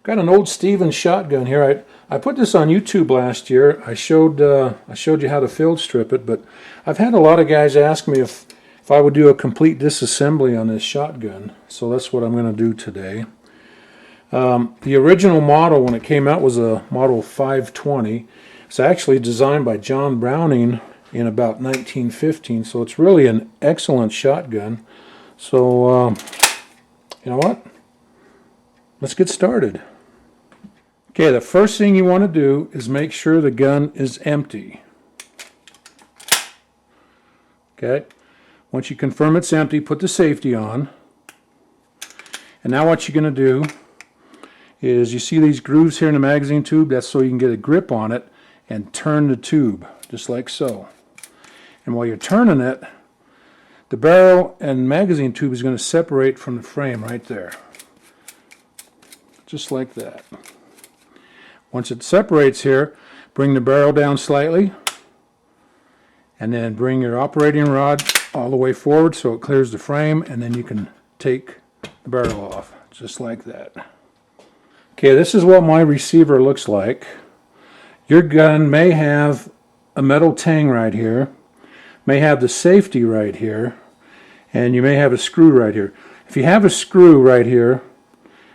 Got an old Stevens shotgun here. I put this on YouTube last year. I showed you how to field strip it, but I've had a lot of guys ask me if I would do a complete disassembly on this shotgun. So that's what I'm going to do today. The original model when it came out was a Model 520. It's actually designed by John Browning in about 1915, so it's really an excellent shotgun. So you know what? Let's get started. Okay, the first thing you want to do is make sure the gun is empty. Okay, once you confirm it's empty, put the safety on. And now what you're going to do is, you see these grooves here in the magazine tube? That's so you can get a grip on it and turn the tube, just like so. And while you're turning it, the barrel and magazine tube is going to separate from the frame right there. Just like that. Once it separates here, bring the barrel down slightly, and then bring your operating rod all the way forward so it clears the frame, and then you can take the barrel off, just like that. Okay, this is what my receiver looks like. Your gun may have a metal tang right here, may have the safety right here, and you may have a screw right here. If you have a screw right here,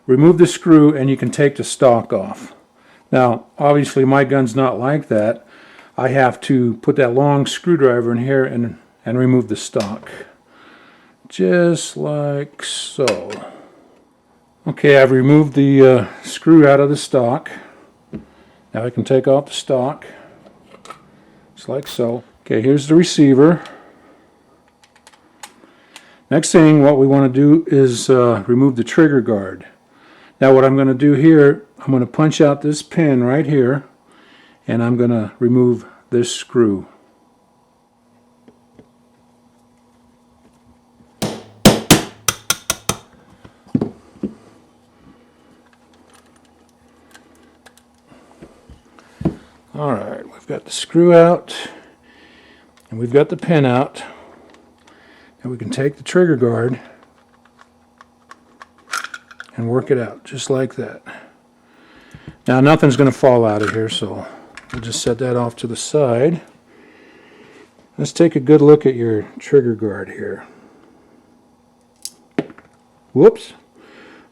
remove the screw and you can take the stock off. Now, obviously my gun's not like that. I have to put that long screwdriver in here and remove the stock. Just like so. Okay, I've removed the screw out of the stock. Now I can take off the stock. Just like so. Okay, here's the receiver. Next thing, what we want to do is remove the trigger guard. Now what I'm going to do here, I'm going to punch out this pin right here, and I'm going to remove this screw. Alright, we've got the screw out, and we've got the pin out, and we can take the trigger guard and work it out just like that. Now nothing's going to fall out of here, so we'll just set that off to the side. Let's take a good look at your trigger guard here. Whoops.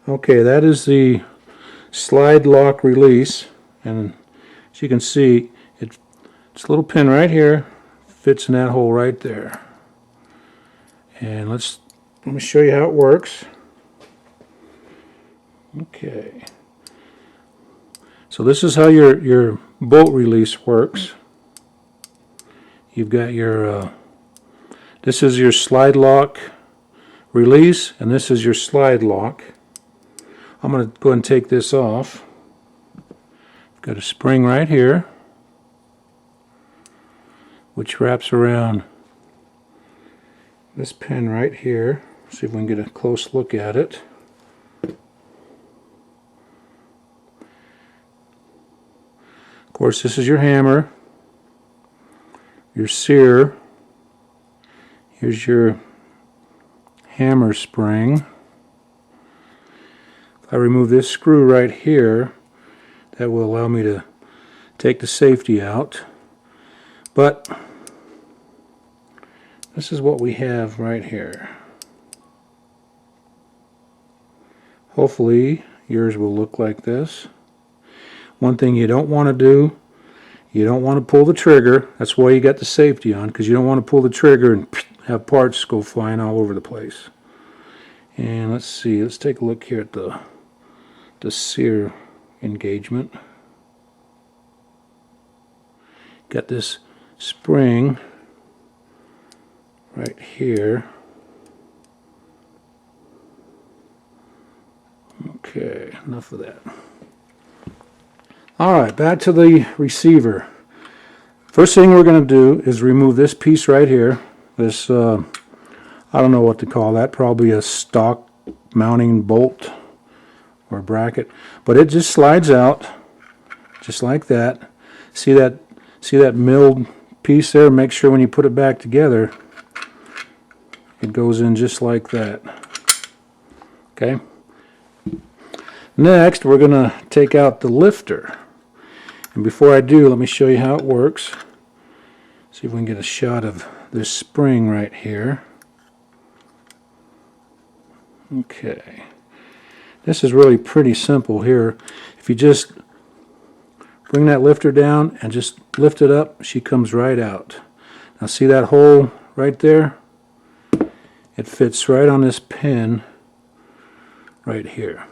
Okay, that is the slide lock release, and as you can see, it's a little pin right here, fits in that hole right there. And let me show you how it works. Okay, so this is how your bolt release works. You've got your this is your slide lock release, and this is your slide lock. I'm going to go ahead and take this off. I've got a spring right here which wraps around this pin right here. See if we can get a close look at it. Of course, this is your hammer, your sear. Here's your hammer spring. If I remove this screw right here, that will allow me to take the safety out. But this is what we have right here. Hopefully yours will look like this. One thing you don't want to do, you don't want to pull the trigger. That's why you got the safety on, because you don't want to pull the trigger and have parts go flying all over the place. And let's see, let's take a look here at the sear engagement. Got this spring right here. Okay, enough of that. Alright, back to the receiver. First thing we're going to do is remove this piece right here. This, I don't know what to call that, probably a stock mounting bolt or bracket. But it just slides out, just like that. See that milled piece there? Make sure when you put it back together, it goes in just like that. Okay? Next, we're going to take out the lifter. And before I do, let me show you how it works. See if we can get a shot of this spring right here. Okay. This is really pretty simple here. If you just bring that lifter down and just lift it up, she comes right out. Now see that hole right there? It fits right on this pin right here.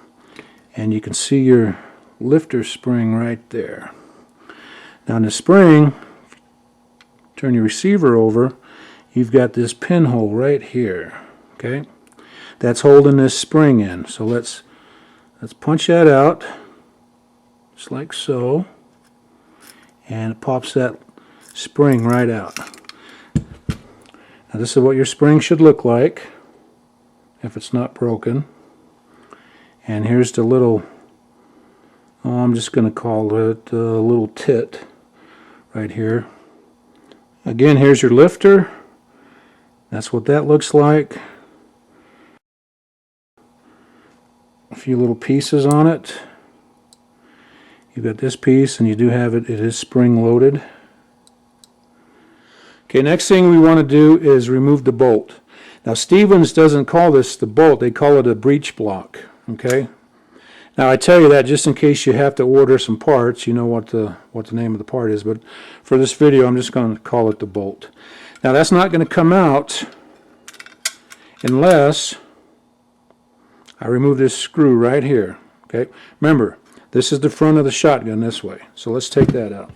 And you can see your lifter spring right there. Now in the spring, turn your receiver over, you've got this pinhole right here. Okay? That's holding this spring in. So let's punch that out, just like so, and it pops that spring right out. Now this is what your spring should look like if it's not broken. And here's the little, I'm just going to call it a little tit right here. Again, here's your lifter. That's what that looks like. A few little pieces on it. You've got this piece, and you do have it. It is spring loaded. Okay, next thing we want to do is remove the bolt. Now Stevens doesn't call this the bolt, they call it a breech block. Okay. Now I tell you that just in case you have to order some parts, you know what the name of the part is. But for this video, I'm just going to call it the bolt. Now that's not going to come out unless I remove this screw right here. Okay. Remember, this is the front of the shotgun this way. So let's take that out.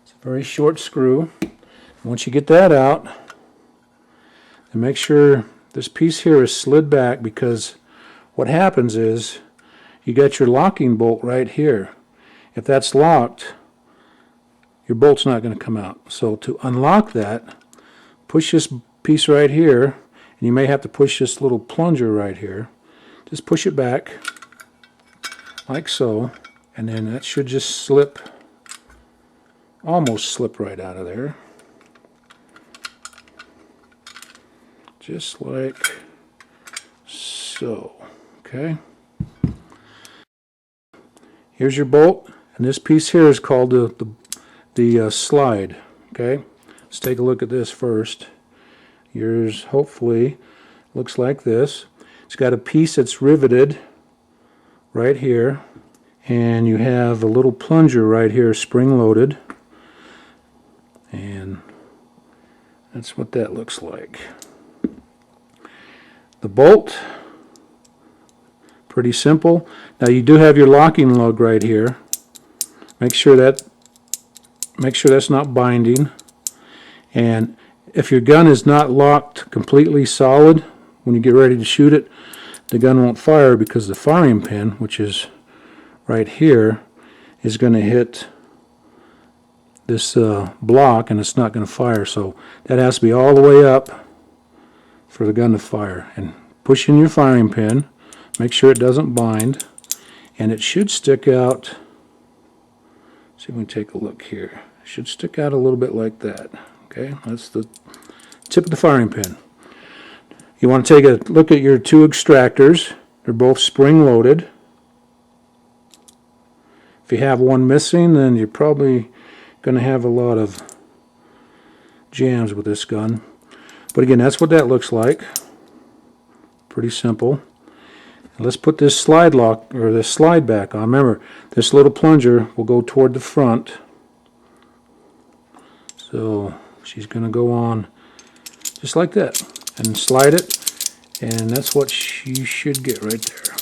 It's a very short screw. Once you get that out, then make sure this piece here is slid back, because what happens is you got your locking bolt right here. If that's locked, your bolt's not going to come out. So to unlock that, push this piece right here, and you may have to push this little plunger right here. Just push it back like so, and then that should just slip, almost slip right out of there. Just like so. Okay. Here's your bolt, and this piece here is called the slide. Okay. Let's take a look at this first. Yours hopefully looks like this. It's got a piece that's riveted right here, and you have a little plunger right here, spring loaded, and that's what that looks like. The bolt, pretty simple. Now you do have your locking lug right here. Make sure that's not binding. And if your gun is not locked completely solid when you get ready to shoot it, the gun won't fire, because the firing pin, which is right here, is going to hit this block, and it's not going to fire. So that has to be all the way up for the gun to fire. And push in your firing pin, make sure it doesn't bind, and it should stick out. See if we can take a look here. It should stick out a little bit like that. Okay, that's the tip of the firing pin. You want to take a look at your two extractors. They're both spring loaded. If you have one missing, then you're probably going to have a lot of jams with this gun. But again, that's what that looks like. Pretty simple. And let's put this slide lock, or this slide back on. Remember, this little plunger will go toward the front. So she's going to go on just like that and slide it, and that's what you should get right there.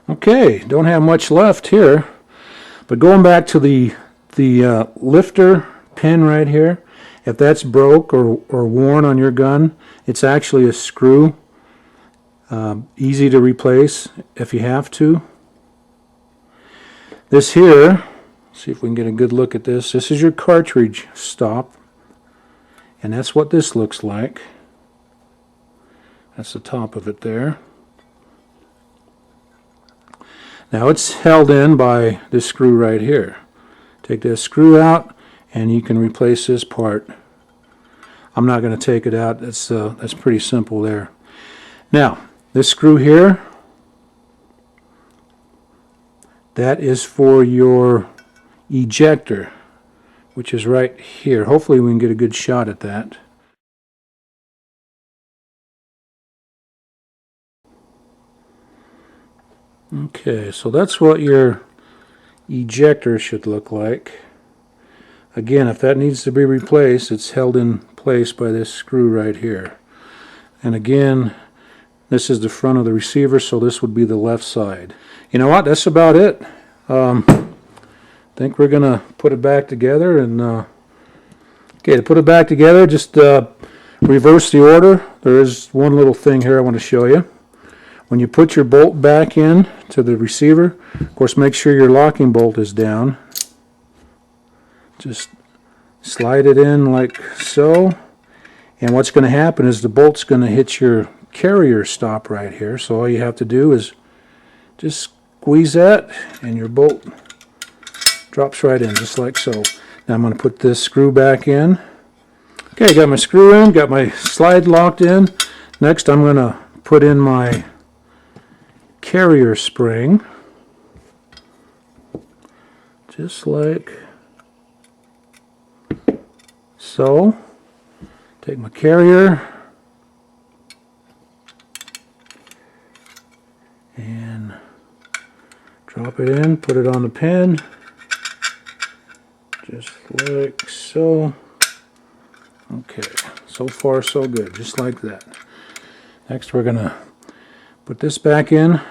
Okay, don't have much left here, but going back to the lifter pin right here, if that's broke or worn on your gun, it's actually a screw. Easy to replace if you have to. This here, see if we can get a good look at this. This is your cartridge stop, and that's what this looks like. That's the top of it there. Now it's held in by this screw right here. Take this screw out, and you can replace this part. I'm not going to take it out. That's pretty simple there. Now, this screw here, that is for your ejector, which is right here. Hopefully we can get a good shot at that. Okay, so that's what your ejector should look like. Again, if that needs to be replaced, it's held in place by this screw right here. And again, this is the front of the receiver, so this would be the left side. You know what? That's about it. I think we're gonna put it back together, and okay, to put it back together, just reverse the order. There is one little thing here I want to show you. When you put your bolt back in to the receiver, of course, make sure your locking bolt is down. Just slide it in like so, and what's going to happen is the bolt's going to hit your carrier stop right here. So all you have to do is just squeeze that, and your bolt drops right in, just like so. Now I'm going to put this screw back in. Okay, got my screw in, got my slide locked in. Next I'm going to put in my carrier spring, just like so. Take my carrier and drop it in, put it on the pin, just like so. Okay, so far so good, just like that. Next we're gonna put this back in,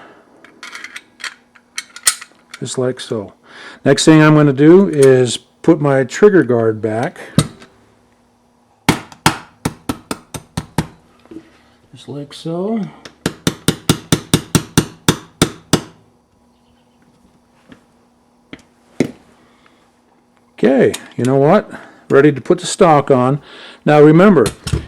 just like so. Next thing I'm going to do is put my trigger guard back, just like so. Okay, you know what? Ready to put the stock on. Now remember,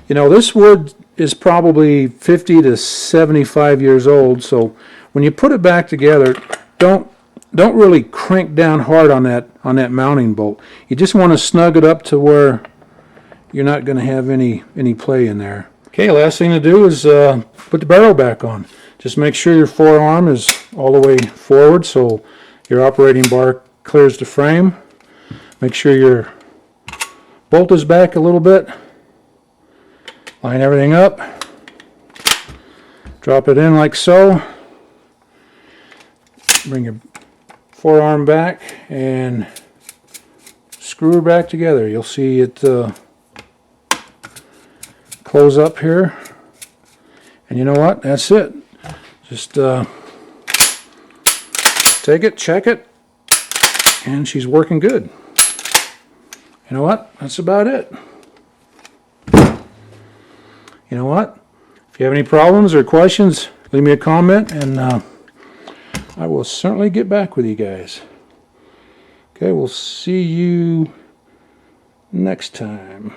you know, this wood is probably 50 to 75 years old, so when you put it back together, don't really crank down hard on that mounting bolt. You just want to snug it up to where you're not going to have any play in there. Okay, last thing to do is put the barrel back on. Just make sure your forearm is all the way forward so your operating bar clears the frame. Make sure your bolt is back a little bit. Line everything up. Drop it in like so. Bring your forearm back and screw her back together. You'll see it close up here. And you know what? That's it. Just take it, check it, and she's working good. You know what? That's about it. You know what? If you have any problems or questions, leave me a comment, and I will certainly get back with you guys. Okay, we'll see you next time.